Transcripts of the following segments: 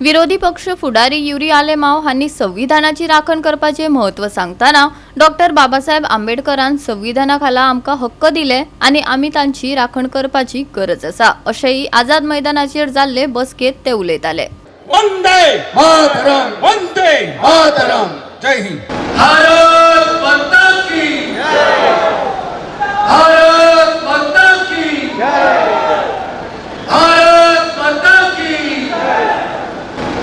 विरोधी पक्ष फुडारी युरी आलेमाव हांनी संविधानाची राखण करपाचे महत्व सांगताना डॉक्टर बाबासाहेब आंबेडकरान संविधानाखाला आमकां हक्क दिले आणि आमी तांची राखण करपाची गरज आसा अशेंय आझाद मैदानाचेर जाल्ले बसकेत ते उलयताले। वंदे मातरम, वंदे मातरम, जय हिंद। भारत माता की जय, भारत माता की जय, भारत माता की जय,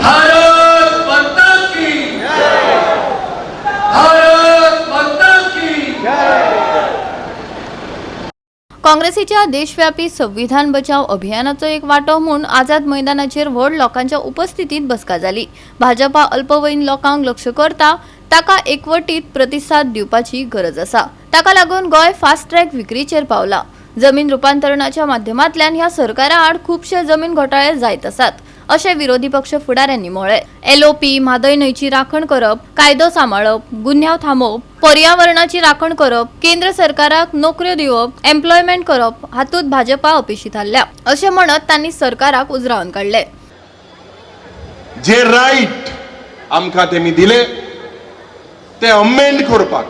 भारत माता की जय, भारत माता की जय। काँग्रेसीच्या देशव्यापी संविधान बचाव अभियानाचो एक वाटो म्हणून आझाद मैदानाचेर व्हड लोकांच्या उपस्थितीत बसका जाली। भाजपा अल्पवयीन लोकांक लक्ष करता ताका एकवटीत प्रतिसाद दिवपाची गरज आसा। ताका लागून गोय फास्ट ट्रॅक विक्रीचेर पावला। जमीन रूपांतरणाच्या माध्यमांतल्यान ह्या सरकारा आड खूबशे जमीन घोटाळे जायत आसात अशें विरोधी पक्ष फुडाऱ्यांनी म्हळें। एलओपी, म्हादय न्हंयची राखण करप, कायदो सांबाळप, गुन्यांव थांबोवप, पर्यावरणाची राखण करप, केंद्र सरकाराक नोकऱ्यो दिवप, एम्प्लॉयमेंट करप हातूंत भाजपा अपेशीत आसल्या अशें म्हणत तांणी सरकाराक उजरावन काडले। जे राईट आमकां तेमी दिले ते अमेंड करपाक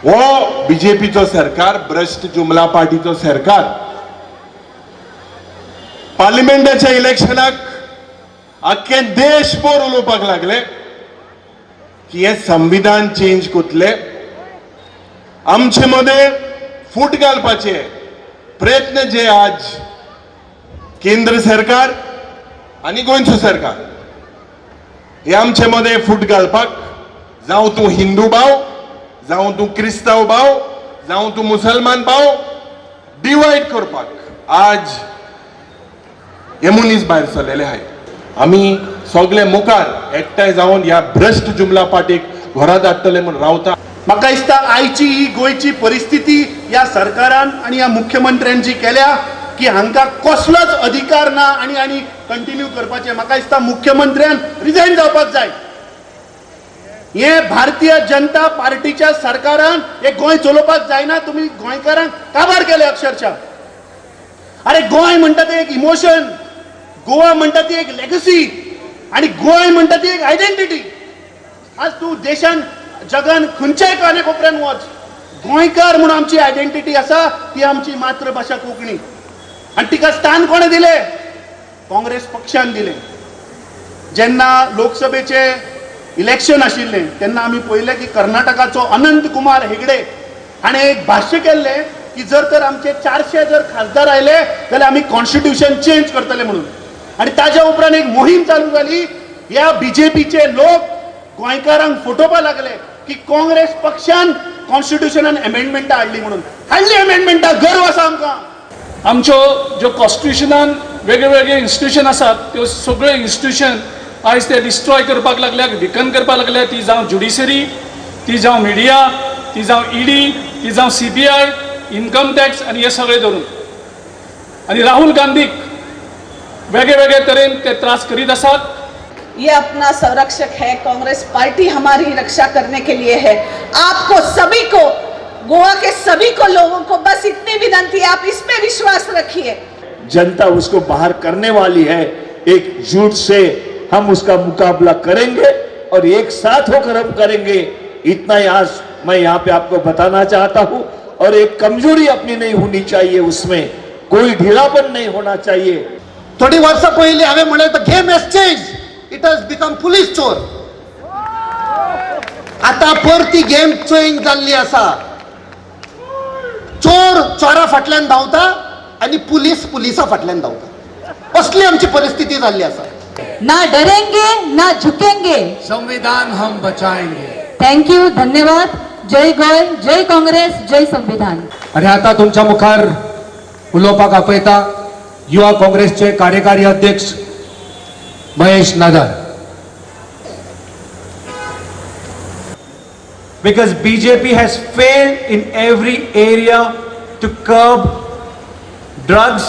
हो बीजेपीचो सरकार, भ्रष्ट जुमला पार्टीचो सरकार पार्लिमेंटाच्या इलेक्शनाक आख्खे देशभर उलोवपाक लागले की हे संविधान चेंज कोतले, आमचे मध्ये फूट घालपाचे प्रयत्न जे आज केंद्र सरकार आणि गोंयचो सरकार हे आमचे मध्ये फूट घालपाक, जावं तूं हिंदू भाव, जावं तूं क्रिस्ताव भाव, जावं तूं मुसलमान भाव, डिवायड करपाक आज हे मनीस भायर सरलेले आहाय। आमी सगळे मुखार एकठांय जावन ह्या भ्रष्ट जुमला पार्टीक घरा धाडटले म्हूण रावता। म्हाका दिसता आयची ही गोंयची परिस्थिती ह्या सरकारान आणि ह्या मुख्यमंत्र्यान जी केल्या की हांकां कसलोच अधिकार ना आणि कंटिन्यू करपाचे। म्हाका दिसता मुख्यमंत्र्यान रिजायन जावपाक जाय। हे भारतीय जनता पार्टीच्या सरकारान हे गोंय चलोवपाक जायना। तुम्ही गोंयकारांक काबार केले अक्षरशः। अरे गोंय म्हणटा ते एक इमोशन, गोवा म्हणटा ती एक लेगसी आणि गोंय म्हणटा ती एक आयडेंटिटी। आज तू देशान जगान खंयच्याय कानाकोपऱ्यान वच, गोंयकार म्हणून आमची आयडेंटिटी आसा ती आमची मातृभाषा कोंकणी आणि तिका स्थान कोणे दिले? काँग्रेस पक्षान दिले। जेन्ना लोकसभेचे इलेक्शन आशिल्ले तेन्ना आमी पळयलें की कर्नाटकाचो अनंत कुमार हेगडे हाणें एक भाष्य केल्लें की जर तर आमचे 400 जर खासदार आयले जाल्यार आमी कॉन्स्टिट्यूशन चेंज करतले म्हणून। आणि ताज्या उपरांत एक मोहीम चालू जाली। ह्या बीजेपीचे लोक गोंयकारांक फटोवपाक लागले की काँग्रेस पक्षान कॉन्स्टिट्यूशनान अमेंडमेंटां हाडली म्हणून। हाडली अमेंडमेंटां, गर्व आसा आमकां। आमच्यो ज्यो कॉन्स्टिट्यूशनान वेगळे वेगळे इन्स्टिट्यूशन आसात त्यो सगळे इन्स्टिट्यूशन आयज ते डिस्ट्रॉय करपाक लागल्यात, विकन करपाक लागल्यात। ती जावं ज्युडिशरी, ती जावं मिडिया, ती जावं ईडी, ती जावं CBI, इन्कम टॅक्स आणि हे सगळे धरून। आणि राहुल गांधीक वेगळे वेगळे तरेन ते त्रास करीत आसात। ये अपना संरक्षक है, कांग्रेस पार्टी हमारी रक्षा करने के लिए है। आपको सभी को, गोवा के सभी को, लोगों को बस इतनी विनती है, आप इस पे विश्वास रखिए। जनता उसको बाहर करने वाली है। एकजुट से हम उसका मुकाबला करेंगे और एक साथ होकर हम करेंगे। इतना ही आज मैं यहाँ पे आपको बताना चाहता हूँ। और एक कमजोरी अपनी नहीं होनी चाहिए, उसमें कोई ढीलापन नहीं होना चाहिए। थोड़ी वर्ष पहले हमें म्हणे the game has change, it has become police चोर। आता परती गेम चेंज जाल्ली आसा। चोर चोरा फाटल्यान धांवता आणि पुलिस पुलिसा फाटल्यान धांवता। असली आमची परिस्थिती जाल्ली आसा। ना डरेंगे ना झुकेंगे, संविधान हम बचाएंगे। थैंक यू, धन्यवाद। जय गोय, जय काँग्रेस, जय संविधान। आणि आता तुमच्या मुखार उलोवपाक आपयता युवा काँग्रेसचे कार्यकारी अध्यक्ष महेश नादार। Because BJP has failed in every area to curb drugs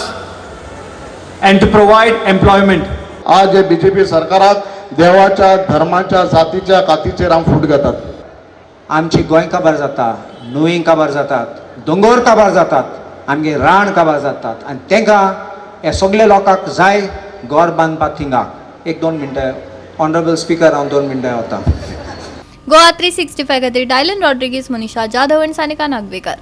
and to provide employment. आज बीजेपी सरकारात देवाच्या, धर्माच्या, जातीच्या, कातीचेर आम फूट घेतात। आमची गोंय काबार जाता, न्हंय काबार जातात, दोंगर काबार जातात, आमगे रान काबार जातात आनी तांकां हे सगळे लोकांक जाय घर बांदपाक थिंगाक. 1-2 मिनटां ऑनरेबल स्पीकर, हांव 2 मिनटां वता. गोवा 365 खातीर डायलन रॉड्रिगीस, मनीषा जाधव आनी सानिका नागवेकर.